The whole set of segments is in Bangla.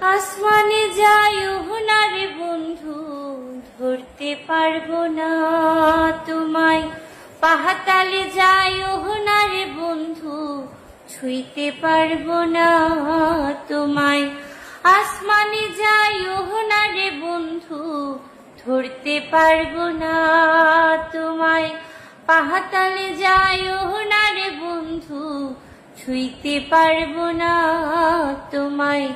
আসমানে যাইও না রে বন্ধু, ধরতে পারবো না তোমায়। পাহাতালে যাইও না রে বন্ধু, ছুঁইতে পারবো না তোমায়। আসমানে যাইও না রে বন্ধু, ধরতে পারবো না তোমায়। পাহাতালে যাইও না রে বন্ধু, ছুঁইতে পারবো না তোমায়।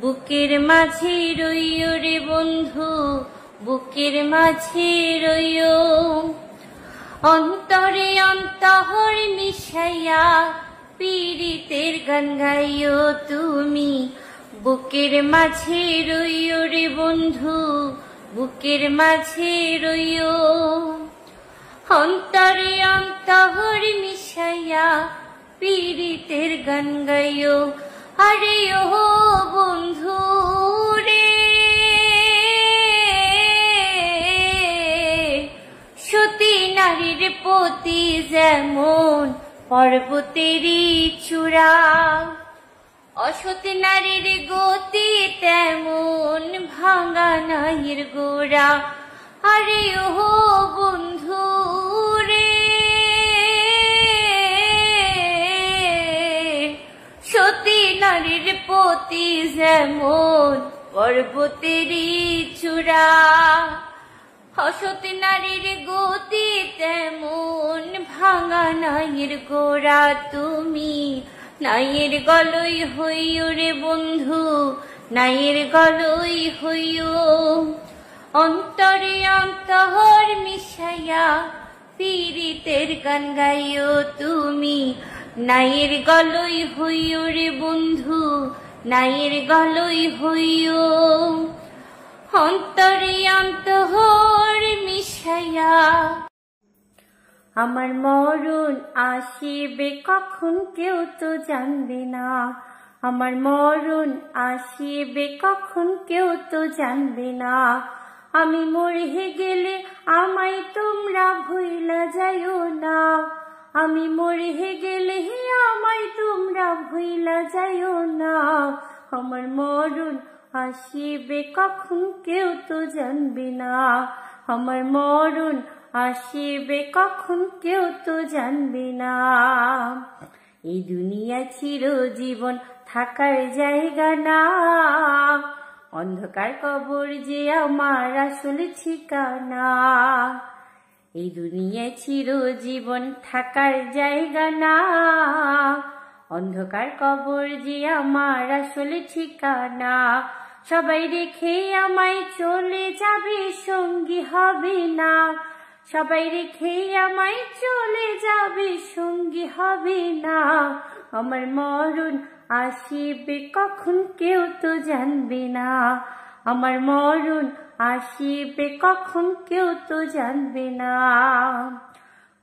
বুকের মাঝে রইও রে বন্ধু, বুকের মাঝে রইও। অন্তরে অন্তর মিশাইয়া পীড়িতের গান গাইও তুমি। বুকের মাঝে রইও রে বন্ধু, বুকের মাঝে রইও। অন্তরে অন্তর মিশাইয়া পীড়িতের গান গাইও। আরে ও বন্ধু রে, সতী নারীর পতি যেমন পর্বতেরই চূড়া, অসতী নারীর গতি তেমন ভাঙা নাহির গোড়া। আরে ও বন্ধু রে, সতী নারীর পতি যেমন পর্বতেরই চূড়া, অসতী নারীর গতি তেমন ভাঙা নাইয়ের গোড়া। তুমি নাইয়ের গলই হইও রে বন্ধু, নাইয়ের গলই হইও। অন্তরে অন্তর মিশাইয়া পীড়িতের গান গাইও তুমি। নাইয়ের গলই হইও রে বন্ধু, নাইয়ের গলই হইও। অন্তরে অন্তর মিশাইয়া। আমার মরণ আসিবে কখন কেউ তো জানবে না, আমার মরণ আসিবে কখন কেউ তো জানবে না। আমি মরে গেলে আমায় তোমরা ভুইলা যাইও না, আমি মরে গেলে আমায় তোমরা ভুইলা যাইও না। আমার মরণ আসিবে কখন কেউ তো জানবে না, আমার মরণ আসিবে কখন কেউ তো জানবে না। এই দুনিয়া চিরজীবন থাকার জায়গা না, অন্ধকার কবর যে আমার আসল ঠিকানা। এই দুনিয়া চিরজীবন থাকার জায়গা না, অন্ধকার কবর যে আমার আসল ঠিকানা। সবাই রেখে আমায় চলে যাবে, সঙ্গী হবে না, সবাই রেখে আমায় চলে যাবে, সঙ্গী হবে না। আমার মরণ আসিবে কখন কেউ তো জানবে না, আমার মরণ আসিবে কখন কেউ তো জানবে না।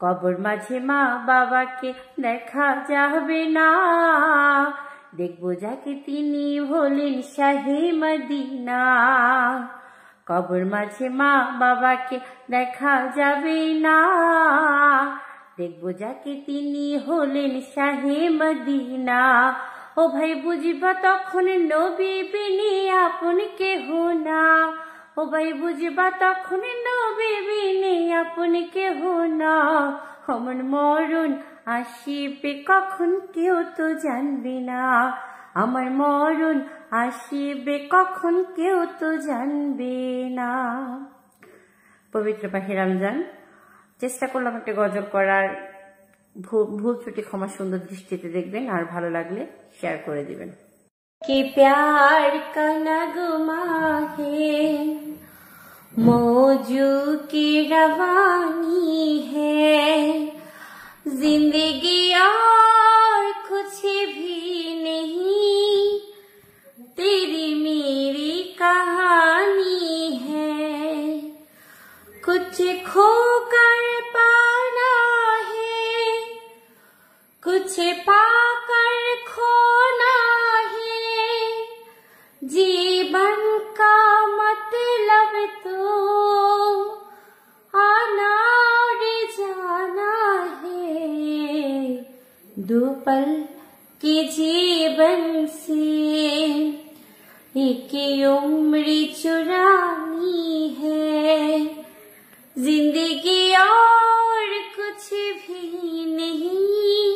কবর মাঝে মা বাবাকে দেখা যাবে না, দেখবো যাকে তিনি হলেন শাহে মদিনা। কবর মাঝে মা বাবাকে দেখা যাবে না, দেখবো যাকে তিনি হলেন শাহে মদিনা। ও ভাই বুঝবা তখন নবী বিনি আপন কেহ না, ও ভাই বুঝবা তখন নবী বিনি আপন কেহ না। আমার মরণ আসিবে কখন কেউ তো জানবে না, আমার মরণ আসিবে কখন কেউ তো জানবে না। পবিত্র মাহে রমজান, চেষ্টা করলাম একটা গজল করার, ভুল ত্রুটি ক্ষমা সুন্দর দৃষ্টিতে দেখবেন, আর ভালো লাগলে শেয়ার করে দিবেন। कि प्यार का नगमा है, मौजू की रवानी है, जिंदगी और कुछ भी नहीं, तेरी मेरी कहानी है। कुछ खोकर पाना है, कुछ पाकर खोना है, जीवन का मतलब तो आना और जाना है। दो पल के जीवन से एक उम्र चुरानी है, जिंदगी और कुछ भी नहीं,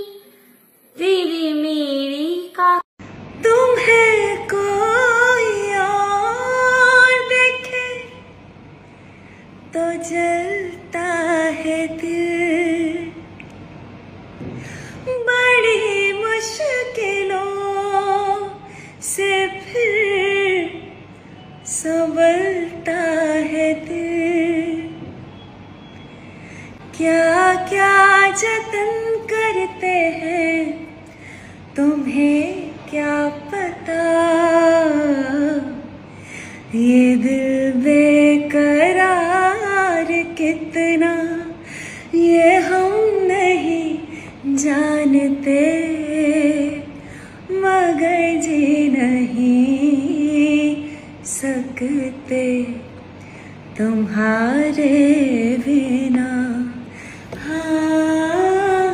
तेरी मेरी का तुम्हें कोई और देखे तो जलता है दिल, बड़ी मुश्किलों से फिर संभलता है दिल। क्या क्या जतन करते हैं तुम्हें क्या पता, ये दिल बेकरार कितना ये हम नहीं जानते, मगर जी नहीं सकते तुम्हारे बिना। हाँ,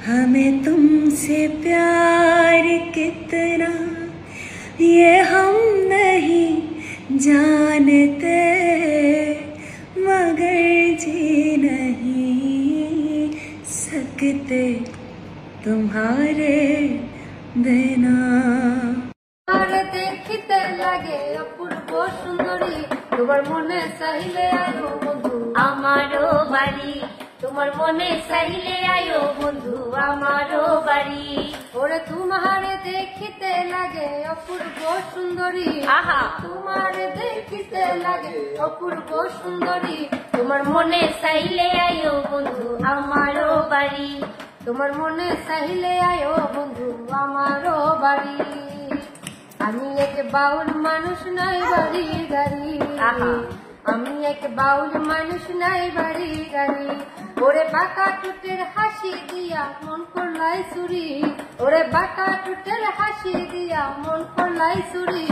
हमें तुमसे प्यार कितना ये हम नहीं जानते, मगर जी नहीं सकते तुम्हारे बिना। देखते लगे अपूर्व सुंदरी, তোমার মনে চাইলে আয়ো বন্ধু আমারও বাড়ি, তোমার মনে চাইলে আয়ো বন্ধু আমারও বাড়ি। ওরে তোমারে দেখিতে লাগে অপূর্ব সুন্দরী, আহা তোমারে দেখিতে লাগে অপূর্ব সুন্দরী, তোমার মনে চাইলে আয়ো বন্ধু আমারও বাড়ি, তোমার মনে চাইলে আয়ো বন্ধু আমারও বাড়ি। আমি এক বাউল মানুষ নাই বাড়ি গাড়ি, আমি এক বাউল মানুষ নাই বাড়ি গাড়ি। ওরে বাঁকা টুটের হাসি দিয়া মন করলাই চুরি, ওরে বাঁকা টুটের হাসি দিয়া মন করলাই চুরি,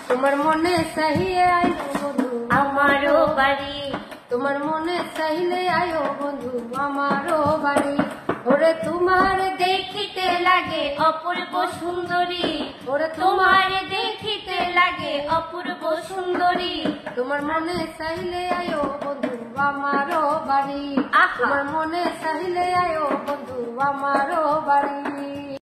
তোমার মনে চাইলে আয়ো বন্ধু আমারও বাড়ি, তোমার মনে চাইলে আয়ো বন্ধু আমারও বাড়ি। ওরে তোমার দেখিতে লাগে অপূর্ব সুন্দরী, ওরে তোমার দেখিতে লাগে অপূর্ব সুন্দরী, তোমার মনে চাইলে আয়ো বন্ধু আমারও বাড়ি, তোমার মনে চাইলে আয়ো বন্ধু আমারও বাড়ি।